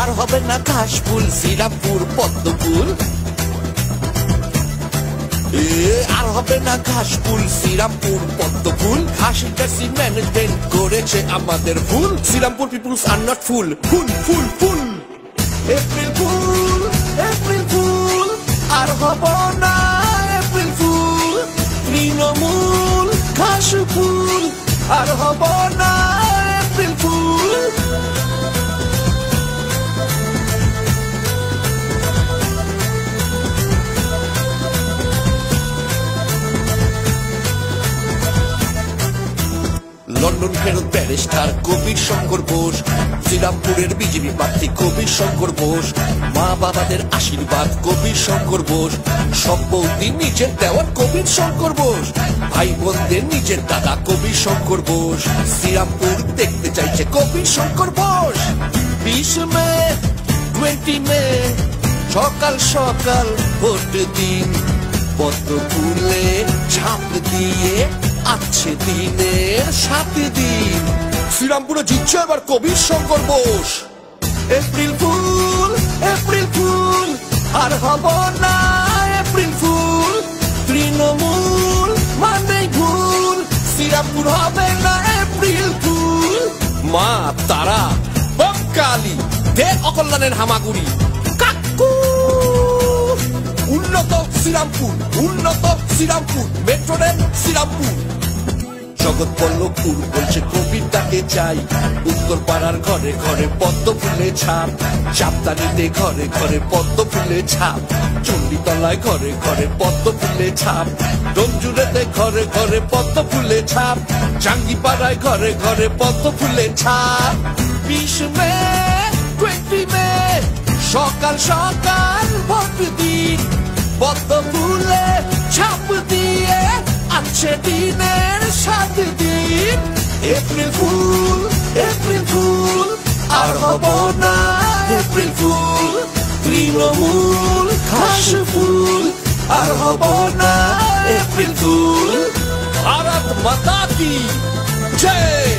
আর হবে না কাশফুল শ্রীরামপুর পদ্মফুল আর হবে না কাশফুল শ্রীরামপুর পদ্মফুল হাসি টাসি ম্যানেজমেন্ট করেছে আমাদের full Srirampur peoples are not fool fool fool fool April fool আর হব না এপ্রিল ফুল তৃণমূল কাশফুল আর হব না এপ্রিল ফুল লন্ডন ফেরত ব্যারিস্টার কবির শঙ্কর বোস শ্রীরামপুরের বিজেপি প্রার্থী কবির শঙ্কর বোস মা বাবাদের আশীর্বাদ কবির শঙ্কর বোস সব বৌদি নিজের দেওয়ার কবির শঙ্কর বোস ভাই বোনদের নিজের দাদা কবির শঙ্কর বোস শ্রীরামপুর দেখতে চাইছে কবির শঙ্কর বোস 20 মে 20 মে সকাল সকাল ভোট দিন পদ্ম ফুলে ছাপ দিয়ে আছে দিনের 7 দিন শ্রীরামপুরে জিতছে এবার কবির শঙ্কর বোস এপ্রিল ফুল আর হব না এপ্রিল ফুল তৃণমূল মানে ভুল শ্রীরামপুর হবে না এপ্রিল ফুল মা তারা বম কালী দে অকল্যাণের হামাগুড়ি কাকু উন্নত শ্রীরামপুর মেট্রো রেল শ্রীরামপুর জগৎবল্লভপুর বলছে কবিতাকে চাই উত্তর পাড়ার ঘরে ঘরে পদ্ম ফুলে ছাপ চাপদানিতে ঘরে ঘরে পদ্ম ফুলে ছাপ চণ্ডীতলায় ঘরে ঘরে পদ্ম ফুলে ছাপ ডোমজুড়েতে ঘরে ঘরে পদ্ম ফুলে ছাপ জাঙ্গিপাড়ায় ঘরে ঘরে পদ্ম ফুলে ছাপ 20 মে 20 মে সকাল সকাল ভোট দিন পদ্ম ফুলে ছাপ দিয়ে আছে দিনের 7 দিন এপ্রিল ফুল আর হব না এপ্রিল ফুল তৃণমূল কাশফুল আর হব না এপ্রিল ফুল ভারত মাতা কি জয়।